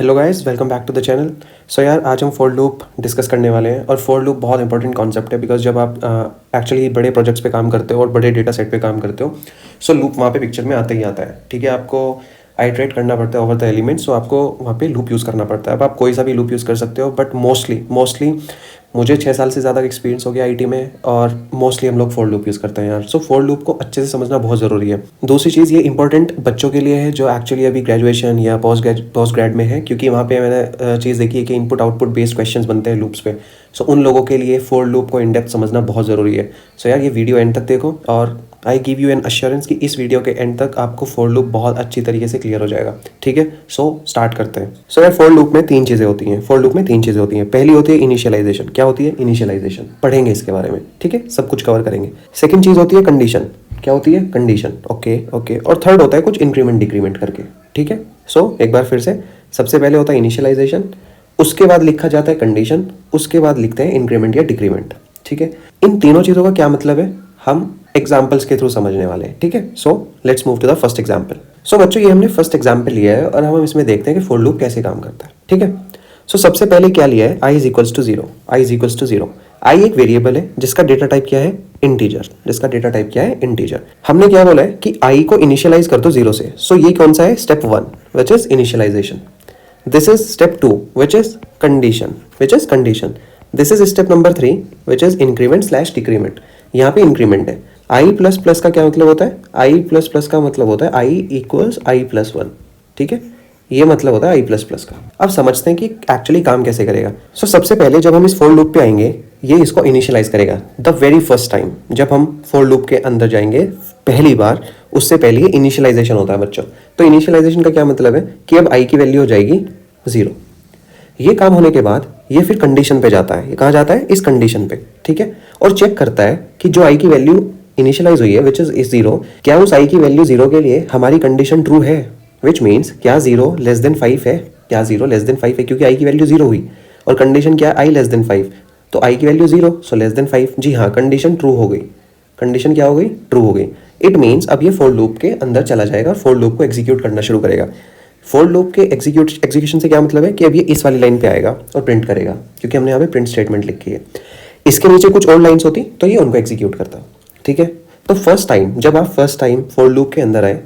Hello guys, welcome back to the channel. So यार, आज हम फॉर लूप डिस्कस करने वाले हैं और फॉर लूप बहुत इंपॉर्टेंट कॉन्सेप्ट है बिकॉज जब आप एक्चुअली बड़े प्रोजेक्ट्स पे काम करते हो और बड़े डेटा सेट पे काम करते हो, सो लूप वहाँ पे पिक्चर में आता ही आता है। ठीक है, आपको आइट्रेट करना पड़ता है ओवर द एलिमेंट्स, सो आपको वहाँ पे लूप यूज़ करना पड़ता है। अब आप कोई सा भी लूप यूज़ कर सकते हो, बट मोस्टली मुझे 6 साल से ज़्यादा एक्सपीरियंस हो गया आईटी में और मोस्टली हम लोग फॉर लूप यूज़ करते हैं यार। सो फॉर लूप को अच्छे से समझना बहुत ज़रूरी है। दूसरी चीज़, ये इंपॉर्टेंट बच्चों के लिए है जो एक्चुअली अभी ग्रेजुएशन या पोस्ट ग्रेड में है, क्योंकि वहाँ पे मैंने चीज़ देखी है कि इनपुट आउटपुट बेस्ड क्वेश्चंस बनते हैं लूप्स पे। सो उन लोगों के लिए फॉर लूप को इन डेप्थ समझना बहुत ज़रूरी है। सो यार, ये वीडियो एंड तक देखो और I give you an assurance कि इस वीडियो के एंड तक आपको फॉर लूप बहुत अच्छी तरीके से क्लियर हो जाएगा। ठीक है, सो स्टार्ट करते हैं। सो यार, फॉर लूप में तीन चीज़ें होती हैं। पहली होती है इनिशियलाइजेशन। क्या होती है इनिशियलाइजेशन? पढ़ेंगे इसके बारे में, ठीक है, सब कुछ कवर करेंगे। सेकंड चीज़ होती है कंडीशन। क्या होती है? कंडीशन। ओके। और थर्ड होता है कुछ इंक्रीमेंट डिक्रीमेंट करके। ठीक है, सो एक बार फिर से, सबसे पहले होता है इनिशियलाइजेशन, उसके बाद लिखा जाता है कंडीशन, उसके बाद लिखते हैं इंक्रीमेंट या डिक्रीमेंट। ठीक है, इन तीनों चीज़ों का क्या मतलब है हम एग्जाम्पल्स के थ्रू समझने वाले हैं। ठीक है, so let's move to the first example. So बच्चों, ये हमने फर्स्ट एग्जाम्पल लिया है और हम इसमें देखते हैं कि फॉर लूप कैसे काम करता है। ठीक है, सो सबसे पहले क्या लिया है? I is equals to zero. आई एक वेरिएबल है जिसका डेटा टाइप क्या है? इंटीजर। हमने क्या बोला है कि आई को इनिशियलाइज कर दो जीरो से। सो ये कौन सा है? Step 1 which is initialisation. This is step 2 which is condition. This is step number 3 which is increment slash decrement. यहाँ पे इंक्रीमेंट है। आई प्लस प्लस का क्या मतलब होता है? आई प्लस प्लस का मतलब होता है आई इक्वल्स आई प्लस 1। ठीक है, ये मतलब होता है आई प्लस प्लस का। अब समझते हैं कि एक्चुअली काम कैसे करेगा। सो सबसे पहले जब हम इस फॉर लूप पे आएंगे, ये इसको इनिशियलाइज करेगा द वेरी फर्स्ट टाइम। जब हम फॉर लूप के अंदर जाएंगे पहली बार, उससे पहले इनिशियलाइजेशन होता है बच्चों। तो इनिशियलाइजेशन का क्या मतलब है कि अब आई की वैल्यू हो जाएगी 0। ये काम होने के बाद ये फिर कंडीशन पे जाता है। ये कहाँ जाता है? इस कंडीशन पे। ठीक है, और चेक करता है कि जो आई की वैल्यू इनिशियलाइज हुई है विच इज 0, क्या उस आई की वैल्यू 0 के लिए हमारी कंडीशन ट्रू है? विच मीन्स क्या 0 लेस देन 5 है? क्योंकि आई की वैल्यू 0 हुई और कंडीशन क्या? आई लेस देन 5। तो आई की वैल्यू 0, सो लेस देन 5। जी हाँ, कंडीशन ट्रू हो गई। कंडीशन क्या हो गई? ट्रू हो गई। इट मीन्स अब ये फॉर लूप के अंदर चला जाएगा और फॉर लूप को एग्जीक्यूट करना शुरू करेगा। फॉर लूप के एग्जीक्यूशन से क्या मतलब है कि अब ये इस वाली लाइन पे आएगा और प्रिंट करेगा, क्योंकि हमने यहाँ पे प्रिंट स्टेटमेंट लिखी है। इसके नीचे कुछ और लाइन्स होती तो ये उनको एग्जीक्यूट करता। ठीक है, तो फर्स्ट टाइम जब आप फर्स्ट टाइम फॉर लूप के अंदर आए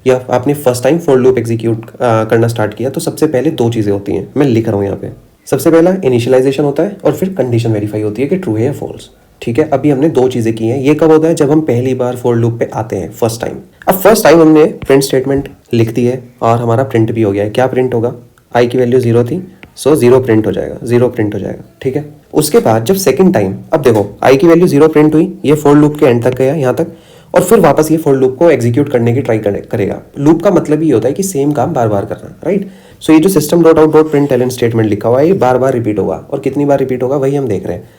या आपने first time for loop execute करना स्टार्ट किया, तो सबसे पहले दो चीज़ें होती हैं। मैं लिख रहा हूँ यहाँ पे। सबसे पहला इनिशियलाइजेशन होता है और फिर कंडीशन वेरीफाई होती है कि ट्रू है या फॉल्स। ठीक है, अभी हमने दो चीज़ें की हैं। ये कब होता है? जब हम पहली बार फॉर लूप पे आते हैं फर्स्ट टाइम। अब फर्स्ट टाइम हमने प्रिंट स्टेटमेंट लिख दी है और हमारा प्रिंट भी हो गया है। क्या प्रिंट होगा? आई की वैल्यू 0 थी, सो 0 प्रिंट हो जाएगा। ठीक है, उसके बाद जब सेकंड टाइम, अब देखो आई की वैल्यू 0 प्रिंट हुई, ये फॉर लूप के एंड तक गया यहाँ तक, और फिर वापस ये फॉर लूप को एग्जीक्यूट करने की ट्राई करेगा। लूप का मतलब ये होता है कि सेम काम बार बार करना, राइट? सो ये जो system dot out dot print ln statement लिखा हुआ है, ये बार बार रिपीट होगा और कितनी बार रिपीट होगा वही हम देख रहे हैं।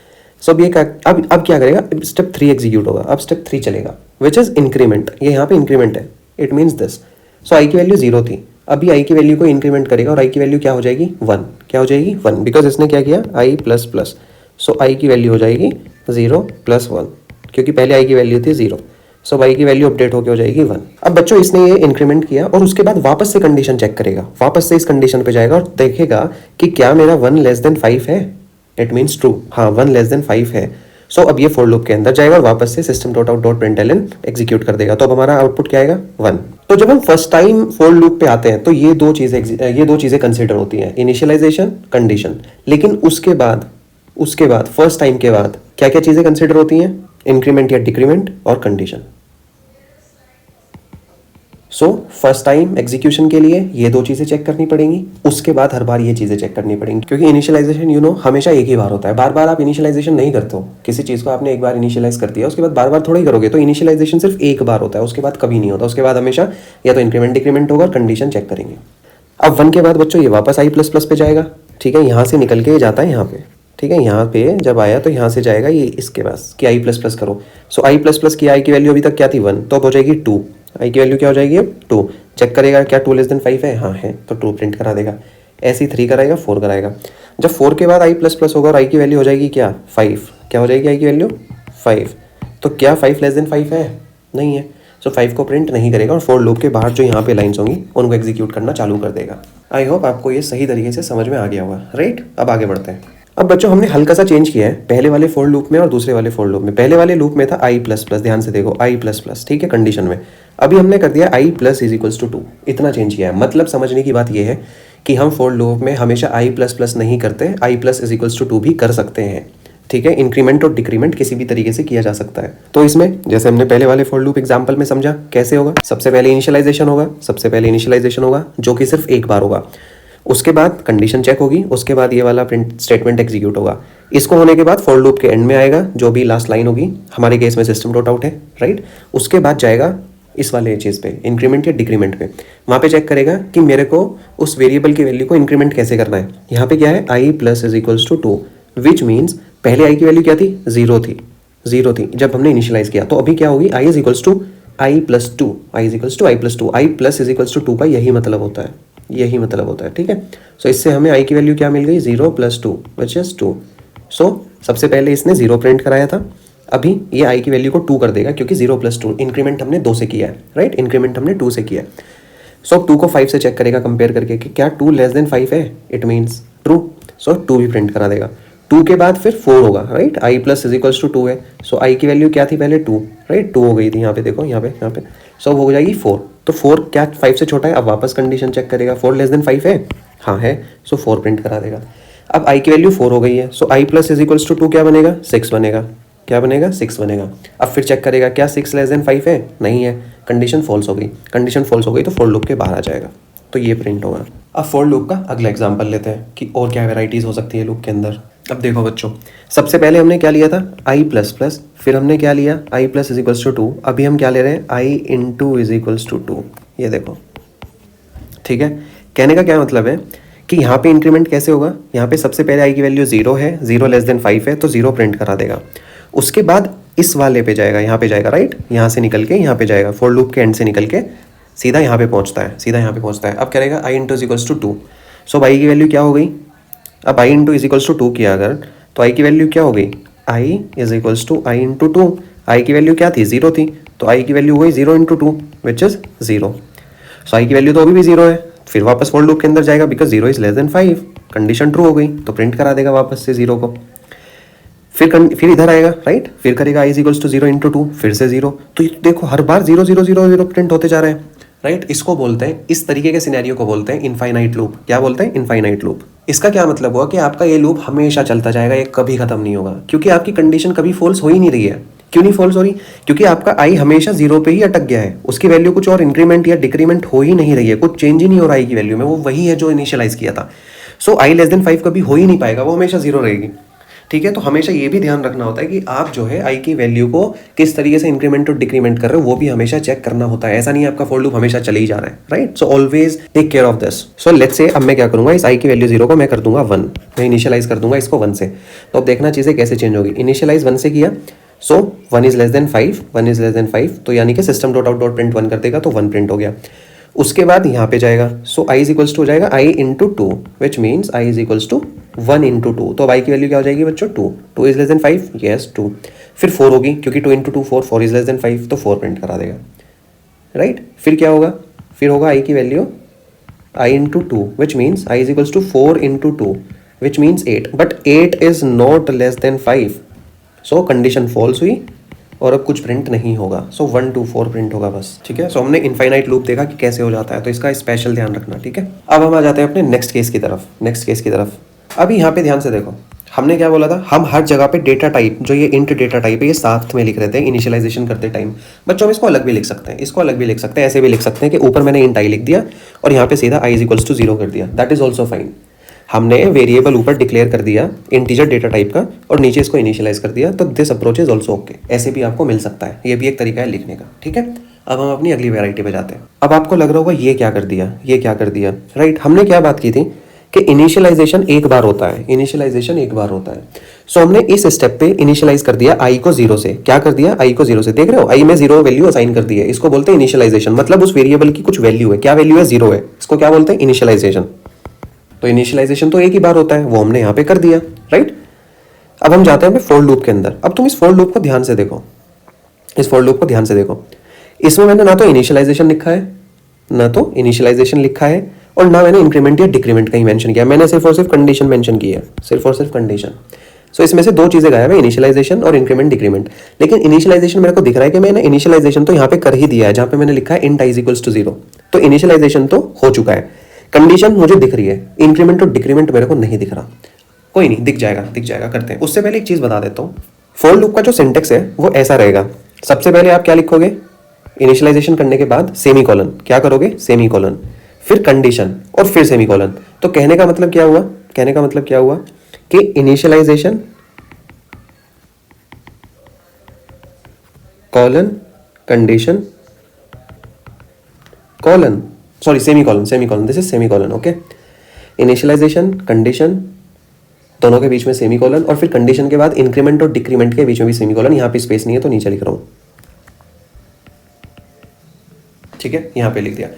सो अब ये अब क्या करेगा? स्टेप 3 एग्जीक्यूट होगा। अब स्टेप 3 चलेगा विच इज इंक्रीमेंट। ये यहाँ पे इंक्रीमेंट है, इट मीन्स दिस। सो आई की वैल्यू 0 थी, अभी आई की वैल्यू को इंक्रीमेंट करेगा और आई की वैल्यू क्या हो जाएगी? 1। क्या हो जाएगी? 1, बिकॉज इसने क्या किया? आई प्लस प्लस। सो आई की वैल्यू हो जाएगी 0 + 1, क्योंकि पहले आई की वैल्यू थी 0। सो आई की वैल्यू अपडेट होकर हो जाएगी 1। अब बच्चों, इसने ये इंक्रीमेंट किया और उसके बाद वापस से कंडीशन चेक करेगा। वापस से इस कंडीशन पे जाएगा और देखेगा कि क्या मेरा 1 लेस देन 5 है। It means true. हाँ, 1 लेस देन 5 है। सो अब ये फॉर लूप के अंदर जाएगा और वापस से system dot out dot print ln execute कर देगा। तो अब हमारा आउटपुट क्या आएगा? 1। तो जब हम फर्स्ट टाइम फॉर लूप पे आते हैं तो ये दो चीजें कंसिडर होती हैं, इनिशियलाइजेशन, कंडीशन। लेकिन उसके बाद फर्स्ट टाइम के बाद क्या क्या चीजें कंसिडर होती हैं? इंक्रीमेंट या डिक्रीमेंट और condition. So first time execution के लिए ये दो चीज़ें चेक करनी पड़ेंगी, उसके बाद हर बार ये चीज़ें चेक करनी पड़ेंगी, क्योंकि इनिशियलाइजेशन हमेशा एक ही बार होता है। बार बार आप इनिशियलाइजेशन नहीं करते हो। किसी चीज़ को आपने एक बार इनिशियलाइज कर दिया, उसके बाद बार बार थोड़ा ही करोगे। तो इनिशियलाइजेशन सिर्फ एक बार होता है, उसके बाद कभी नहीं होता। उसके बाद हमेशा या तो इंक्रीमेंट डिक्रीमेंट होगा और कंडीशन चेक करेंगे। अब 1 के बाद बच्चों ये वापस आई प्लस प्लस पे जाएगा। ठीक है, यहाँ से निकल के जाता है यहाँ पे। ठीक है, यहाँ पे जब आया तो यहाँ से जाएगा ये इसके पास कि आई प्लस प्लस करो। सो आई प्लस प्लस की आई की वैल्यू अभी तक क्या थी? 1, तो अब हो जाएगी 2। आई की वैल्यू क्या हो जाएगी अब? 2। चेक करेगा क्या 2 लेस देन 5 है? हाँ है, तो 2 प्रिंट करा देगा। ऐसे ही 3 कराएगा, 4 कराएगा। जब 4 के बाद आई प्लस प्लस होगा और आई की वैल्यू हो जाएगी क्या? 5। क्या हो जाएगी आई की वैल्यू? 5। तो क्या 5 लेस देन 5 है? नहीं है। सो 5 को प्रिंट नहीं करेगा और फॉर लूप के बाहर जो यहाँ पे लाइन्स होंगी उनको एग्जीक्यूट करना चालू कर देगा। आई होप आपको ये सही तरीके से समझ में आ गया होगा, राइट। अब आगे बढ़ते हैं। अब बच्चों हमने हल्का सा चेंज किया है पहले वाले फॉर लूप में और दूसरे वाले फॉर लूप में। पहले वाले लूप में था आई प्लस प्लस, ध्यान से देखो आई प्लस प्लस, ठीक है, कंडीशन में। अभी हमने कर दिया आई प्लस इज इक्वल्स टू 2, इतना चेंज किया है। मतलब समझने की बात यह है कि हम फॉर लूप में हमेशा आई प्लस प्लस नहीं करते, आई प्लस इज इक्वल्स टू 2 भी कर सकते हैं, ठीक है। इंक्रीमेंट और डिक्रीमेंट किसी भी तरीके से किया जा सकता है। तो इसमें जैसे हमने पहले वाले फॉर लूप एग्जांपल में समझा कैसे होगा, सबसे पहले इनिशियलाइजेशन होगा जो कि सिर्फ एक बार होगा। उसके बाद कंडीशन चेक होगी, उसके बाद ये वाला प्रिंट स्टेटमेंट एग्जीक्यूट होगा। इसको होने के बाद फॉर लूप के एंड में आएगा जो भी लास्ट लाइन होगी, हमारे केस में सिस्टम डॉट आउट है, राइट। उसके बाद जाएगा इस वाले चीज़ पे, इंक्रीमेंट या डिक्रीमेंट पे। वहाँ पे चेक करेगा कि मेरे को उस वेरिएबल की वैल्यू को इंक्रीमेंट कैसे करना है। यहाँ पे क्या है, i plus is equals to 2, which means पहले आई की वैल्यू क्या थी, जीरो थी जब हमने इनिशियलाइज किया। तो अभी क्या होगी, i is equals to i plus two, i is equals to i plus two, i plus is equals to 2 का यही मतलब होता है, ठीक है। सो इससे हमें आई की वैल्यू क्या मिल गई, 0 + 2 विच इज 2। सो सबसे पहले इसने 0 प्रिंट कराया था, अभी ये आई की वैल्यू को 2 कर देगा क्योंकि 0 + 2 इंक्रीमेंट हमने 2 से किया है, राइट। इंक्रीमेंट हमने 2 से किया है। सो अब 2 को 5 से चेक करेगा कंपेयर करके कि क्या 2 लेस देन 5 है, इट मीन्स ट्रू। सो 2 भी प्रिंट करा देगा। 2 के बाद फिर 4 होगा, right. I plus is equals to 2 है, सो आई की वैल्यू क्या थी पहले, 2, राइट। 2 हो गई थी यहाँ पे, देखो यहाँ पे। सो हो जाएगी 4। तो 4 क्या 5 से छोटा है, अब वापस कंडीशन चेक करेगा, 4 लेस देन 5 है, हाँ है, सो 4 प्रिंट करा देगा। अब आई की वैल्यू 4 हो गई है, सो आई प्लस इज इक्वल्स टू 2 क्या बनेगा, 6 बनेगा। क्या बनेगा, 6 बनेगा। अब फिर चेक करेगा क्या 6 लेस देन 5 है, नहीं है, कंडीशन फॉल्स हो गई, तो फॉर लूप के बाहर आ जाएगा, तो ये प्रिंट होगा। अब फॉर लूप का अगला एग्जांपल लेते हैं कि और क्या वैराइटीज हो सकती है लूप के अंदर। अब देखो बच्चों, सबसे पहले हमने क्या लिया था, आई प्लस प्लस, फिर हमने क्या लिया, आई प्लस इज इक्वल्स टू 2। अभी हम क्या ले रहे हैं, आई इंटू इज इक्वल्स टू 2, ये देखो, ठीक है। कहने का क्या मतलब है कि यहाँ पे इंक्रीमेंट कैसे होगा, यहाँ पे सबसे पहले आई की वैल्यू 0 है, 0 लेस देन 5 है, तो 0 प्रिंट करा देगा। उसके बाद इस वाले पे जाएगा, यहाँ पे जाएगा, राइट। यहाँ से निकल के यहाँ पे जाएगा, फॉर लूप के एंड से निकल के सीधा यहाँ पे पहुँचता है, अब करेगा आई इंटू इज इक्वल्स टू 2। सो आई की वैल्यू क्या हो गई, अब आई इंटू इज इक्वल्स टू 2 किया अगर, तो आई की वैल्यू क्या हो गई, i is equals to i into 2। I की वैल्यू क्या थी, 0 थी, तो आई की वैल्यू हो गई 0 इंटू 2 विच इज 0। सो आई की वैल्यू तो अभी भी 0 है, फिर वापस फॉर लूप के अंदर जाएगा because 0 is less than 5, condition true हो गई, तो प्रिंट करा देगा वापस से 0 को। फिर इधर आएगा, राइट, फिर करेगा आई इज इक्वल्स टू 0 इंटू 2, फिर से 0। तो देखो हर बार 0 0 0 0 प्रिंट होते जा रहे हैं, राइट। इसको बोलते हैं, इस तरीके के सिनेरियो को बोलते हैं इनफाइनाइट लूप। क्या बोलते हैं, इनफाइनाइट लूप। इसका क्या मतलब हुआ कि आपका ये लूप हमेशा चलता जाएगा, ये कभी खत्म नहीं होगा, क्योंकि आपकी कंडीशन कभी फॉल्स हो ही नहीं रही है। क्यों नहीं फॉल्स हो रही, क्योंकि आपका आई हमेशा 0 पे ही अटक गया है, उसकी वैल्यू कुछ और इंक्रीमेंट या डिक्रीमेंट हो ही नहीं रही है, कुछ चेंज ही नहीं हो रहा है की वैल्यू में, वो वही है जो इनिशियलाइज किया था। सो आई लेस देन 5 कभी हो ही नहीं पाएगा, वो हमेशा 0 रहेगी, ठीक है। तो हमेशा ये भी ध्यान रखना होता है कि आप जो है आई की वैल्यू को किस तरीके से इंक्रीमेंट और डिक्रीमेंट कर रहे हो, वो भी हमेशा चेक करना होता है। ऐसा नहीं है आपका फॉर लूप हमेशा चले ही जा रहा है, right. So always take care of this. So let's say अब मैं क्या करूंगा, इस आई की वैल्यू 0 को मैं कर दूंगा 1, मैं इनिशियलाइज कर दूंगा इसको 1 से। तो अब देखना चीजें कैसे चेंज होगी। इनिशियलाइज 1 से किया, सो 1 इज लेस देन 5, तो यानी कि system dot out dot print 1 कर देगा, तो 1 प्रिंट हो गया। उसके बाद यहाँ पे जाएगा, so i is equals to हो जाएगा i into 2 which means i is equals to 1 into 2। तो अब आई की वैल्यू क्या हो जाएगी बच्चों, 2 इज लेस देन 5, यस 2। फिर 4 होगी क्योंकि 2 इंटू 2 4 इज लेस देन 5, तो 4 प्रिंट करा देगा, राइट। फिर क्या होगा, फिर होगा आई की value i into 2 which means i is equals to 4 into 2 which means 8, but 8 is not less than 5, so condition false हुई और अब कुछ प्रिंट नहीं होगा। सो 1 2 4 प्रिंट होगा बस, ठीक है। सो हमने इनफाइनाइट लूप देखा कि कैसे हो जाता है, तो इसका स्पेशल ध्यान रखना, ठीक है। अब हम आ जाते हैं अपने नेक्स्ट केस की तरफ। अभी यहाँ पे ध्यान से देखो, हमने क्या बोला था, हम हर जगह पे डेटा टाइप, जो ये इंट डेटा टाइप है, ये साथ में लिख रहे थे इनिशियलाइजेशन करते टाइम। बच्चों हम इसको अलग भी लिख सकते हैं, ऐसे भी लिख सकते हैं कि ऊपर मैंने इंट आई लिख दिया और यहाँ पे सीधा आई इज इक्वल्स टू 0 कर दिया, दैट इज ऑल्सो फाइन। हमने वेरिएबल ऊपर डिक्लेयर कर दिया इंटीजर डेटा टाइप का और नीचे इसको इनिशियलाइज कर दिया, तो this approach is also okay. ऐसे भी आपको मिल सकता है, ये भी एक तरीका है लिखने का, ठीक है। अब हम अपनी अगली वैरायटी पे जाते हैं। अब आपको लग रहा होगा ये क्या कर दिया, राइट। हमने क्या बात की थी कि इनिशियलाइजेशन एक बार होता है, सो हमने इस स्टेप पे इनिशियलाइज कर दिया आई को 0 से। क्या कर दिया, आई को 0 से, देख रहे हो, आई में 0 वैल्यू असाइन कर दी है, इसको बोलते हैं इनिशियलाइजेशन। मतलब उस वेरिएबल की कुछ वैल्यू है, क्या वैल्यू है, 0 है, इसको क्या बोलते हैं, इनिशियलाइजेशन। तो इनिशियलाइजेशन तो एक ही बार होता है, वो हमने यहाँ पे कर दिया, राइट। अब हम जाते हैं फॉर लूप के अंदर। अब तुम इस फॉर लूप को ध्यान से देखो, इसमें मैंने ना तो इनिशियलाइजेशन लिखा है, ना तो इनिशियलाइजेशन लिखा है, और ना मैंने इंक्रीमेंट या डिक्रीमेंट कहीं मेंशन किया, मैंने सिर्फ और सिर्फ कंडीशन मेंशन की है, सिर्फ और सिर्फ कंडीशन। सो इसमें से दो चीज़ें गायब है, इनिशियलाइजेशन और इंक्रीमेंट डिक्रीमेंट। लेकिन इनिशियलाइजेशन मेरे को दिख रहा है कि मैंने इनिशियलाइजेशन तो यहाँ पे कर ही दिया है, जहाँ पे मैंने लिखा है int i इक्वल्स टू 0, तो इनिशियलाइजेशन तो हो चुका है। कंडीशन मुझे दिख रही है, इंक्रीमेंट और डिक्रीमेंट मेरे को नहीं दिख रहा। कोई नहीं, दिख जाएगा करते हैं। उससे पहले एक चीज़ बता देता हूँ, फॉर लूप का जो सिंटेक्स है वो ऐसा रहेगा। सबसे पहले आप क्या लिखोगे, इनिशियलाइजेशन करने के बाद सेमी कॉलन, क्या करोगे, सेमी कॉलन, फिर कंडीशन और फिर सेमी कॉलन। तो कहने का मतलब क्या हुआ, कहने का मतलब क्या हुआ कि initialisation colon condition colon, sorry semicolon, this is semicolon, okay. Initialisation condition दोनों के बीच में सेमी कॉलन, और फिर कंडीशन के बाद इंक्रीमेंट और डिक्रीमेंट के बीच में भी सेमी कॉलन। यहाँ पे स्पेस नहीं है तो नीचे लिख रहा हूँ, ठीक है, यहाँ पे लिख दिया।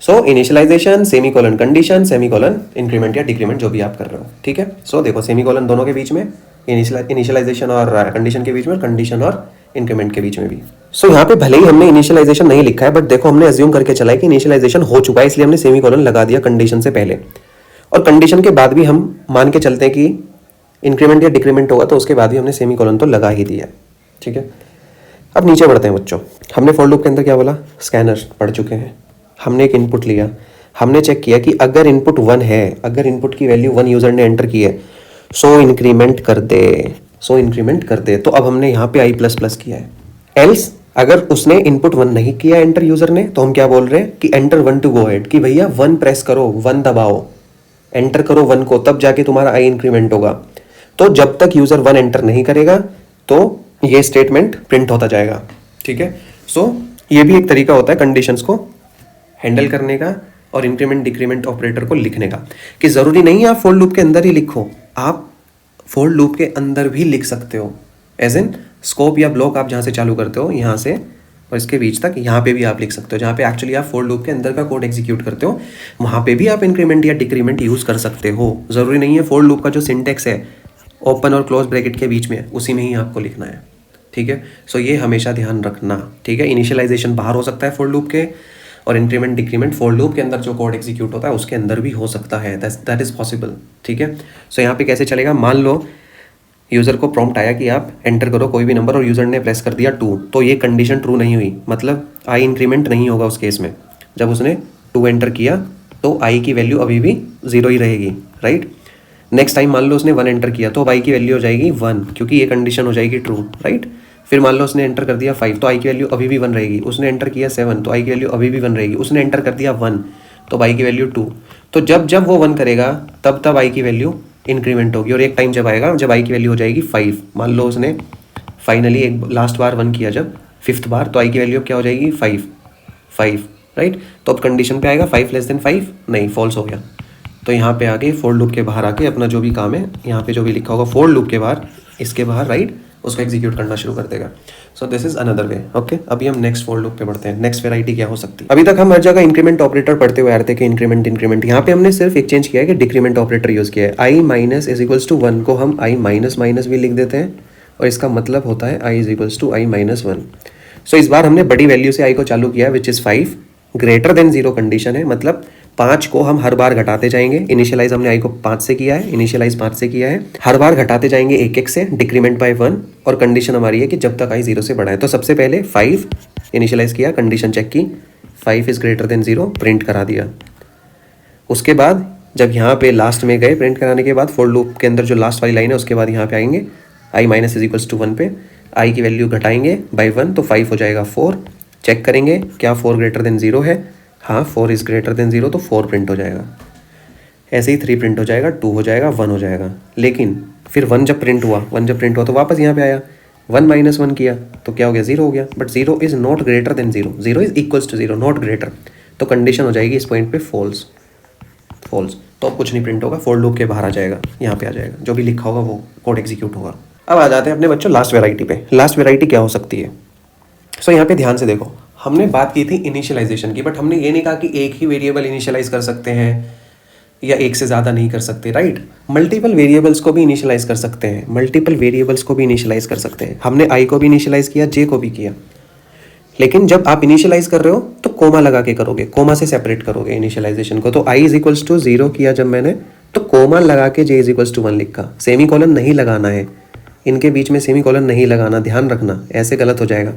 So initialization semi colon condition semi colon increment या डिक्रीमेंट जो भी आप कर रहे हो, ठीक है। सो देखो सेमी कॉलन दोनों के बीच में, इनिशियलाइजेशन और कंडीशन के बीच में, कंडीशन और इंक्रीमेंट के बीच में भी। सो यहाँ पे भले ही हमने इनिशियलाइजेशन नहीं लिखा है, बट देखो हमने अज्यूम करके चला है कि इनिशियलाइजेशन हो चुका है, इसलिए हमने सेमी कॉलन लगा दिया कंडीशन से पहले, और कंडीशन के बाद भी हम मान के चलते हैं कि इंक्रीमेंट या डिक्रीमेंट होगा, तो उसके बाद भी हमने सेमी कॉलन तो लगा ही दिया, ठीक है। अब नीचे बढ़ते हैं बच्चों। हमने फॉर लूप के अंदर क्या बोला, स्कैनर पढ़ चुके हैं। हमने एक इनपुट लिया, हमने चेक किया कि अगर इनपुट 1 है, अगर इनपुट की वैल्यू 1 यूजर ने एंटर की है, सो इंक्रीमेंट कर दे। तो अब हमने यहाँ पे आई प्लस प्लस किया है। एल्स अगर उसने इनपुट 1 नहीं किया एंटर यूजर ने, तो हम क्या बोल रहे हैं कि एंटर 1 टू गो हेड, कि भैया 1 प्रेस करो, 1 दबाओ, एंटर करो 1 को, तब जाके तुम्हारा आई इंक्रीमेंट होगा। तो जब तक यूजर 1 एंटर नहीं करेगा तो ये स्टेटमेंट प्रिंट होता जाएगा, ठीक है। सो ये भी एक तरीका होता है कंडीशंस को हैंडल करने का और इंक्रीमेंट डिक्रीमेंट ऑपरेटर को लिखने का, कि ज़रूरी नहीं है आप फॉर लूप के अंदर ही लिखो, आप फॉर लूप के अंदर भी लिख सकते हो। एज इन स्कोप या ब्लॉक आप जहाँ से चालू करते हो, यहाँ से और इसके बीच तक, यहाँ पे भी आप लिख सकते हो। जहाँ पे एक्चुअली आप फॉर लूप के अंदर का कोड एग्जीक्यूट करते हो, वहाँ पे भी आप इंक्रीमेंट या डिक्रीमेंट यूज़ कर सकते हो। ज़रूरी नहीं है फॉर लूप का जो सिंटेक्स है ओपन और क्लोज ब्रैकेट के बीच में, उसी में ही आपको लिखना है, ठीक है। सो ये हमेशा ध्यान रखना, ठीक है। इनिशियलाइजेशन बाहर हो सकता है फॉर लूप के, और इंक्रीमेंट डिक्रीमेंट फॉर लूप के अंदर जो कोड एग्जीक्यूट होता है उसके अंदर भी हो सकता है, दैट इज़ पॉसिबल, ठीक है। सो यहाँ पे कैसे चलेगा, मान लो यूज़र को प्रॉम्प्ट आया कि आप एंटर करो कोई भी नंबर, और यूज़र ने प्रेस कर दिया 2, तो ये कंडीशन ट्रू नहीं हुई, मतलब आई इंक्रीमेंट नहीं होगा उस केस में। जब उसने 2 एंटर किया तो आई की वैल्यू अभी भी 0 ही रहेगी, राइट। नेक्स्ट टाइम मान लो उसने 1 एंटर किया तो आई की वैल्यू हो जाएगी 1, क्योंकि ये कंडीशन हो जाएगी ट्रू, राइट। फिर मान लो उसने एंटर कर दिया 5, तो आई की वैल्यू अभी भी 1 रहेगी। उसने एंटर किया 7, तो आई की वैल्यू अभी भी 1 रहेगी। उसने एंटर कर दिया 1, तो आई की वैल्यू 2। तो जब जब वो 1 करेगा तब आई की वैल्यू इंक्रीमेंट होगी, और एक टाइम जब आएगा जब आई की वैल्यू हो जाएगी 5। मान लो उसने फाइनली एक लास्ट बार 1 किया जब 5th बार, तो आई की वैल्यू क्या हो जाएगी 5, राइट। तो अब कंडीशन पे आएगा 5 लेस देन 5, नहीं फॉल्स हो गया। तो यहाँ पे आके फॉर लूप के बाहर आके अपना जो भी काम है, यहाँ पे जो भी लिखा होगा फॉर लूप के बाहर, इसके बाहर, राइट, उसको एग्जीक्यूट करना शुरू कर देगा। So this is another way, okay. अभी हम नेक्स्ट फॉर लूप पे बढ़ते हैं। नेक्स्ट वेराइटी क्या हो सकती है। अभी तक हम हर जगह इंक्रीमेंट ऑपरेटर पढ़ते हुए आ रहे थे कि इंक्रीमेंट। यहाँ पे हमने सिर्फ एक चेंज किया है कि डिक्रीमेंट ऑपरेटर यूज़ किया है। आई माइनस इज इक्वल्स टू 1 को हम आई माइनस माइनस भी लिख देते हैं, और इसका मतलब होता है i is equals to i minus 1। So इस बार हमने बड़ी वैल्यू से आई को चालू किया है, which is 5 greater than 0 condition है, मतलब 5 को हम हर बार घटाते जाएंगे। इनिशियलाइज हमने आई को 5 से किया है, इनिशियलाइज 5 से किया है, हर बार घटाते जाएंगे 1 से, डिक्रीमेंट बाय 1, और कंडीशन हमारी है कि जब तक आई 0 से बड़ा है। तो सबसे पहले 5 इनिशियलाइज किया, कंडीशन चेक की, 5 इज ग्रेटर देन 0, प्रिंट करा दिया। उसके बाद जब यहाँ पे लास्ट में गए प्रिंट कराने के बाद, फॉर लूप के अंदर जो लास्ट वाली लाइन है उसके बाद यहाँ पे आएंगे आई माइनस इज इक्वल्स टू 1 पे, आई की वैल्यू घटाएंगे बाय 1, तो 5 हो जाएगा 4। चेक करेंगे क्या 4 ग्रेटर देन 0 है, हाँ 4 इज़ ग्रेटर देन 0, तो 4 प्रिंट हो जाएगा। ऐसे ही 3 प्रिंट हो जाएगा, 2 हो जाएगा, 1 हो जाएगा। लेकिन फिर 1 जब प्रिंट हुआ तो वापस यहाँ पे आया, 1 माइनस 1 किया तो क्या हो गया, 0 हो गया। But 0 is not greater than 0, 0 is equals to 0, not greater. तो कंडीशन हो जाएगी इस पॉइंट पे फॉल्स। तो अब कुछ नहीं प्रिंट होगा, फॉर लूप के बाहर आ जाएगा, यहाँ पे आ जाएगा, जो भी लिखा होगा वो कोड एग्जीक्यूट होगा। अब आ जाते हैं अपने बच्चों लास्ट वेराइटी पे। लास्ट वेराइटी क्या हो सकती है। सो यहाँ पे ध्यान से देखो, हमने बात की थी इनिशियलाइजेशन की, बट हमने ये नहीं कहा कि एक ही वेरिएबल इनिशियलाइज कर सकते हैं या एक से ज़्यादा नहीं कर सकते, राइट। मल्टीपल वेरिएबल्स को भी इनिशियलाइज कर सकते हैं, हमने आई को भी इनिशियलाइज किया, जे को भी किया। लेकिन जब आप इनिशियलाइज कर रहे हो तो कोमा लगा के करोगे, कोमा से सेपरेट करोगे इनिशियलाइजेशन को। तो आई इज इक्वल्स टू 0 किया जब मैंने, तो कोमा लगा के जे इज इक्वल्स टू 1 लिखा। सेमी कॉलन नहीं लगाना है, इनके बीच में सेमी कॉलन नहीं लगाना, ध्यान रखना, ऐसे गलत हो जाएगा।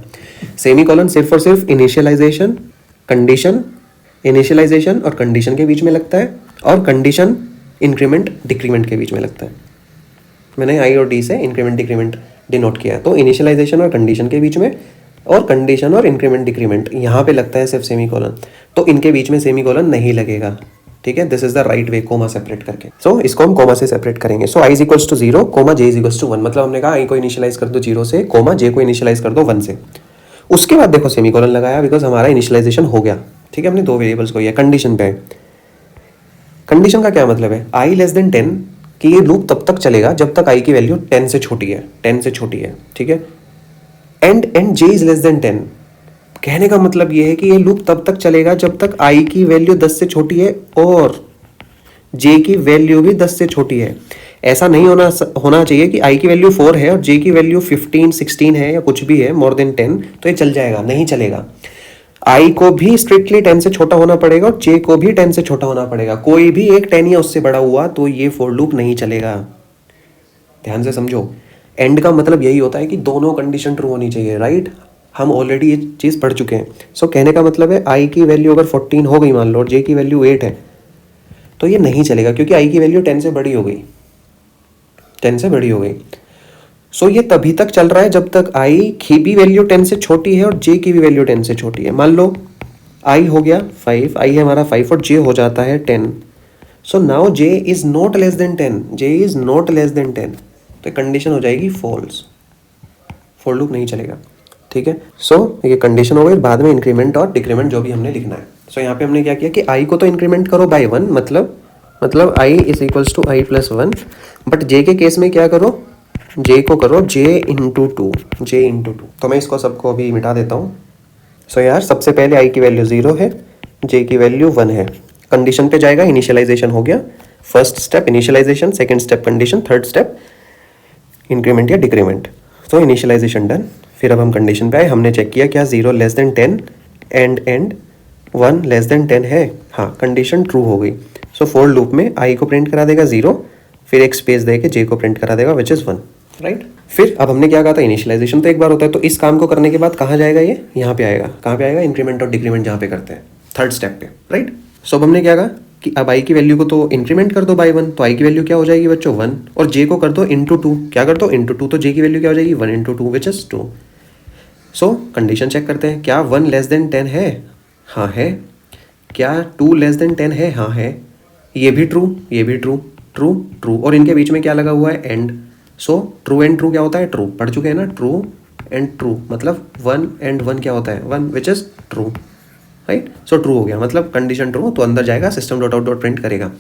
सेमी कॉलन सिर्फ और सिर्फ इनिशियलाइजेशन, कंडीशन, इनिशियलाइजेशन और कंडीशन के बीच में लगता है, और कंडीशन इंक्रीमेंट डिक्रीमेंट के बीच में लगता है। मैंने आई और डी से इंक्रीमेंट डिक्रीमेंट डिनोट किया है। तो इनिशियलाइजेशन और कंडीशन के बीच में, और कंडीशन और इंक्रीमेंट डिक्रीमेंट यहाँ पे लगता है सिर्फ सेमी कॉलन, तो इनके बीच में सेमी कॉलन नहीं लगेगा। ठीक है, this is the right way comma separate करके। सो इसको हम कोमा से सेपरेट करेंगे। So i is equals to 0 comma j is equals to 1, मतलब हमने कहा आई को इनिशियलाइज कर दो 0 से, कोमा जे को इनिशियलाइज कर दो 1 से। उसके बाद देखो सेमी कॉलन लगाया बिकॉज हमारा इनिशियलाइजेशन हो गया। ठीक है, हमने दो वेरिएबल्स को, कंडीशन पे है। कंडीशन का क्या मतलब है, आई लेस देन 10 कि ये लूप तब तक चलेगा जब तक आई की वैल्यू 10 से छोटी है, 10 से छोटी है। ठीक है, and J is less than 10, कहने का मतलब ये है कि ये लूप तब तक चलेगा जब तक आई की वैल्यू 10 से छोटी है और जे की वैल्यू भी 10 से छोटी है। ऐसा नहीं होना चाहिए कि आई की वैल्यू 4 है और जे की वैल्यू 15, 16 है या कुछ भी है मोर देन 10 तो ये चल जाएगा, नहीं चलेगा। आई को भी स्ट्रिक्टली 10 से छोटा होना पड़ेगा और जे को भी 10 से छोटा होना पड़ेगा। कोई भी एक 10 या उससे बड़ा हुआ तो ये फॉर लूप नहीं चलेगा। ध्यान से समझो, एंड का मतलब यही होता है कि दोनों कंडीशन ट्रू होनी चाहिए, राइट। हम ऑलरेडी ये चीज़ पढ़ चुके हैं। सो कहने का मतलब है आई की वैल्यू अगर 14 हो गई मान लो और जे की वैल्यू 8 है तो ये नहीं चलेगा क्योंकि आई की वैल्यू 10 से बड़ी हो गई, 10 से बड़ी हो गई। सो ये तभी तक चल रहा है जब तक आई की भी वैल्यू 10 से छोटी है और जे की भी वैल्यू 10 से छोटी है। मान लो आई हो गया 5, आई है हमारा 5 और जे हो जाता है 10। So now J is not less then 10, J is not less then 10, तो कंडीशन हो जाएगी फॉल्स, फॉर लूप नहीं चलेगा। ठीक है, सो ये कंडीशन हो गई। बाद में इंक्रीमेंट और डिक्रीमेंट जो भी हमने लिखना है। सो यहाँ पे हमने क्या किया कि आई को तो इंक्रीमेंट करो बाय 1, मतलब i is equals to i plus 1, but j के केस में क्या करो, जे को करो जे इंटू 2, जे इंटू 2। तो मैं इसको सबको अभी मिटा देता हूँ। सो यार सबसे पहले आई की वैल्यू 0 है, जे की वैल्यू 1 है, कंडीशन पे जाएगा, इनिशियलाइजेशन हो गया। First step initialisation, second step condition, third step increment या डिक्रीमेंट। तो इनिशियलाइजेशन डन। फिर अब हम कंडीशन पे आए, हमने चेक किया क्या 0 less than 10 and 1 less than 10 है। हाँ, कंडीशन ट्रू हो गई। सो फॉर लूप में आई को प्रिंट करा देगा 0, फिर एक स्पेस दे के जे को प्रिंट करा देगा विच इज़ 1, राइट। फिर अब हमने क्या कहा था, इनिशियलाइजेशन तो एक बार होता है, तो इस काम को करने के बाद कहाँ जाएगा, ये यहाँ पे आएगा। कहाँ पे आएगा, इंक्रीमेंट और डिक्रीमेंट जहाँ पे करते हैं, थर्ड स्टेप पे, राइट। सो अब हमने क्या कहा कि अब आई की वैल्यू को तो इंक्रीमेंट कर दो बाय 1, तो आई की वैल्यू क्या हो जाएगी बच्चों 1, और जे को कर दो इंटू 2, क्या कर दो इंटू 2, तो जे की वैल्यू क्या हो जाएगी 1 into 2 which is 2। So condition check करते हैं, क्या 1 लेस देन 10 है, हाँ है। क्या 2 लेस देन 10 है, हाँ है। ये भी ट्रू, ये भी ट्रू, ट्रू ट्रू, और इनके बीच में क्या लगा हुआ है, and. So true and true क्या होता है, ट्रू, पढ़ चुके हैं ना, ट्रू एंड ट्रू, मतलब 1 एंड 1 क्या होता है, 1 which is true, right. So true हो गया, मतलब कंडीशन ट्रू, तो अंदर जाएगा, system dot out dot print करेगा।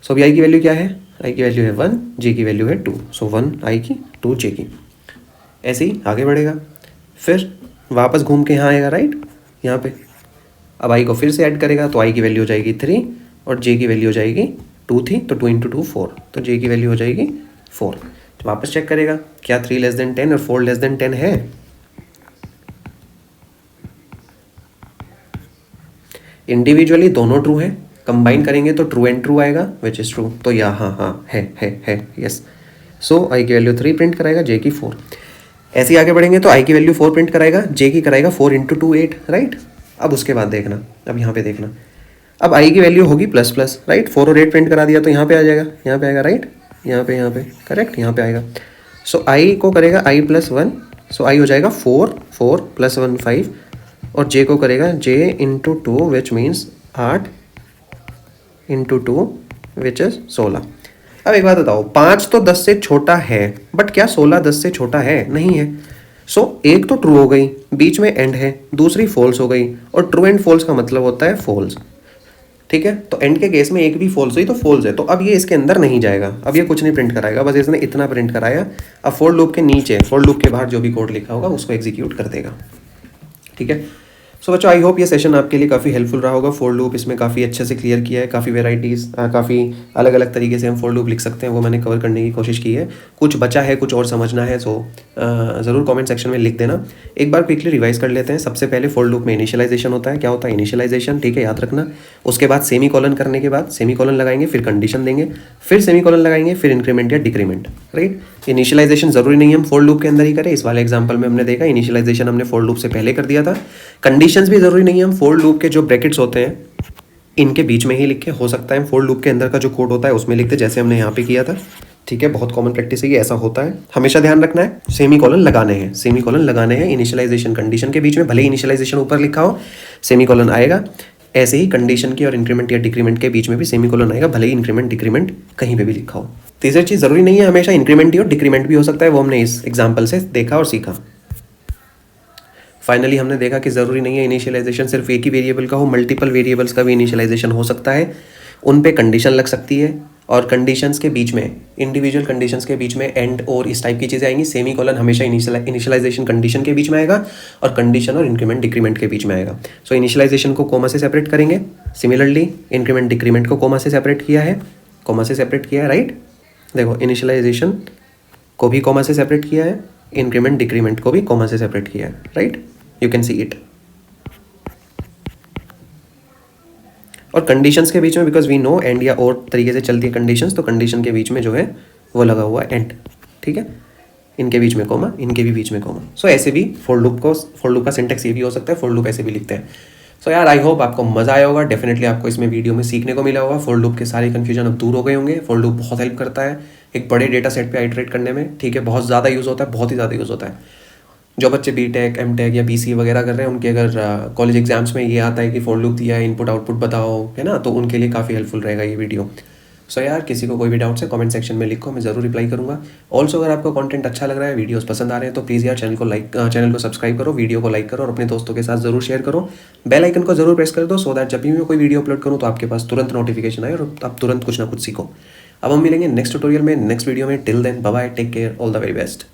सो अभी आई की वैल्यू क्या है, आई की वैल्यू है 1, जे की वैल्यू है 2, सो 1 आई की 2 जे की, ऐसे ही आगे बढ़ेगा। फिर वापस घूम के यहाँ आएगा, राइट, यहाँ पे। अब आई को फिर से ऐड करेगा, तो आई की वैल्यू हो जाएगी 3 और जे की वैल्यू हो जाएगी 2 थी, तो 2 इंटू 2 4, तो जे की वैल्यू हो जाएगी 4। तो वापस चेक करेगा, क्या 3 लेस देन 10 और 4 लेस देन 10 है। इंडिविजुअली दोनों ट्रू है, कंबाइन करेंगे तो ट्रू एंड ट्रू आएगा विच इज़ ट्रू, तो या हाँ है यस। सो आई की वैल्यू 3 प्रिंट कराएगा, जे की 4। ऐसे ही आगे बढ़ेंगे तो आई की वैल्यू 4 प्रिंट कराएगा, जे की कराएगा 4 इंटू 2 8, राइट। अब उसके बाद देखना, अब यहाँ पे देखना, अब आई की वैल्यू होगी प्लस प्लस, राइट। 4 और 8 प्रिंट करा दिया तो यहाँ पे आ जाएगा, यहाँ पे आएगा, राइट, यहाँ पे करेक्ट, यहाँ पे आएगा। सो आई को करेगा आई प्लस 1, सो आई हो जाएगा 4 प्लस 1 5, और जे को करेगा j into 2 which means 8 into 2 which is 16। अब एक बात बताओ, 5 तो 10 से छोटा है, बट क्या 16 10 से छोटा है, नहीं है। सो एक तो ट्रू हो गई, बीच में एंड है, दूसरी फॉल्स हो गई, और ट्रू एंड फॉल्स का मतलब होता है फॉल्स, ठीक है। तो एंड के केस में एक भी फॉल्स हुई तो फॉल्स है, तो अब ये इसके अंदर नहीं जाएगा, अब ये कुछ नहीं प्रिंट कराएगा, बस इसने इतना प्रिंट कराया। अब फॉर लूप के नीचे, फॉर लूप के बाहर जो भी कोड लिखा होगा उसको एग्जीक्यूट कर देगा, ठीक है। सो बच्चों आई होप ये सेशन आपके लिए काफ़ी हेल्पफुल रहा होगा। फोर लूप इसमें काफ़ी अच्छे से क्लियर किया है, काफ़ी वेराइटीज़, काफ़ी अलग अलग तरीके से हम फोर लूप लिख सकते हैं, वो मैंने कवर करने की कोशिश की है। कुछ बचा है, कुछ और समझना है, सो ज़रूर कमेंट सेक्शन में लिख देना। एक बार क्विकली रिवाइज कर लेते हैं। सबसे पहले फोर लूप में इनिशियलाइजेशन होता है। क्या होता है इनिशियलाइजेशन, ठीक है, याद रखना। उसके बाद सेमी कॉलन करने के बाद सेमी कॉलन लगाएंगे, फिर कंडीशन देंगे, फिर सेमी कॉलन लगाएंगे, फिर इंक्रीमेंट या डिक्रीमेंट, राइट। इनिशियलाइजेशन जरूरी नहीं है हम फोर लूप के अंदर ही करें। इस वाले एग्जांपल में हमने देखा इनिशियलाइजेशन हमने फोर लूप से पहले कर दिया था। कंडीशंस भी जरूरी नहीं है हम फोर लूप के जो ब्रैकेट्स होते हैं इनके बीच में ही लिखे। हो सकता है हम फोर लूप के अंदर का जो कोड होता है उसमें लिखते, जैसे हमने यहाँ पे किया था, ठीक है। बहुत कॉमन प्रैक्टिस है ये, ऐसा होता है, हमेशा ध्यान रखना है। सेमी कॉलन लगाने हैं, सेमी कॉलन लगाने हैं इनिशियलाइजेशन कंडीशन के बीच में, भले ही इनिशियलाइजेशन ऊपर लिखा हो सेमी कॉलन आएगा। ऐसे ही कंडीशन की और इंक्रीमेंट या डिक्रीमेंट के बीच में भी सेमी कॉलन आएगा, भले ही इंक्रीमेंट डिक्रीमेंट कहीं पे भी लिखा हो। तीसरी चीज, जरूरी नहीं है हमेशा इंक्रीमेंट ही और डिक्रीमेंट भी हो सकता है, वो हमने इस एग्जाम्पल से देखा और सीखा। फाइनली हमने देखा कि ज़रूरी नहीं है इनिशियलाइजेशन सिर्फ एक ही वेरिएबल का हो, मल्टीपल वेरिएबल्स का भी इनिशियलाइजेशन हो सकता है। उन पे कंडीशन लग सकती है और कंडीशंस के बीच में, इंडिविजुअल कंडीशंस के बीच में एंड और इस टाइप की चीज़ें आएंगी। सेमी कॉलन हमेशा इनिशियलाइजेशन कंडीशन के बीच में आएगा और कंडीशन और इंक्रीमेंट डिक्रीमेंट के बीच में आएगा। सो इनिशियलाइजेशन को कोमा से सेपरेट करेंगे, सिमिलरली इंक्रीमेंट डिक्रीमेंट को कोमा से सेपरेट किया है, कोमा से सेपरेट किया है, राइट। देखो इनिशियलाइजेशन को भी कोमा से सेपरेट किया है, इंक्रीमेंट डिक्रीमेंट को भी कोमा से सेपरेट किया है, right. You can see it. और कंडीशंस के बीच में, बिकॉज वी नो एंड या और तरीके से चलती है कंडीशंस, तो कंडीशन के बीच में जो है वो लगा हुआ है एंड, ठीक है। इनके बीच में कोमा, इनके भी बीच में कोमा। सो ऐसे भी फोर लूप का सिंटेक्स ये भी हो सकता है, फोर लूप ऐसे भी लिखते हैं। सो यार आई होप आपको मजा आया होगा, डेफिनेटली आपको इसमें वीडियो में सीखने को मिला होगा। फोर लूप के सारे कंफ्यूजन अब दूर हो गए होंगे। फोर लूप बहुत हेल्प करता है एक बड़े डेटा सेट पे आइटरेट करने में, ठीक है। बहुत ज़्यादा यूज़ होता है, बहुत ही ज़्यादा यूज़ होता है। जो बच्चे बीटेक, एमटेक या बीसीए वगैरह कर रहे हैं, उनके अगर कॉलेज एग्जाम्स में ये आता है कि फोर लूप दिया है, इनपुट आउटपुट बताओ, है ना, तो उनके लिए काफ़ी हेल्पफुल रहेगा ये वीडियो। सो यार किसी को कोई भी डाउट्स है कमेंट सेक्शन में लिखो, मैं ज़रूर रिप्लाई करूँगा। ऑल्सो अगर आपको कंटेंट अच्छा लग रहा है, वीडियोस पसंद आ रहे हैं, तो प्लीज़ यार चैनल को सब्सक्राइब करो, वीडियो को लाइक करो और अपने दोस्तों के साथ ज़रूर शेयर करो। बेल आइकन को जरूर प्रेस कर दो, सो दैट जब भी मैं कोई वीडियो अपलोड करूँ तो आपके पास तुरंत नोटिफिकेशन आए और आप तुरंत कुछ ना कुछ सीखो। अब हम मिलेंगे नेक्स्ट ट्यूटोरियल में, नेक्स्ट वीडियो में। Till then bye bye, take care, all the very best.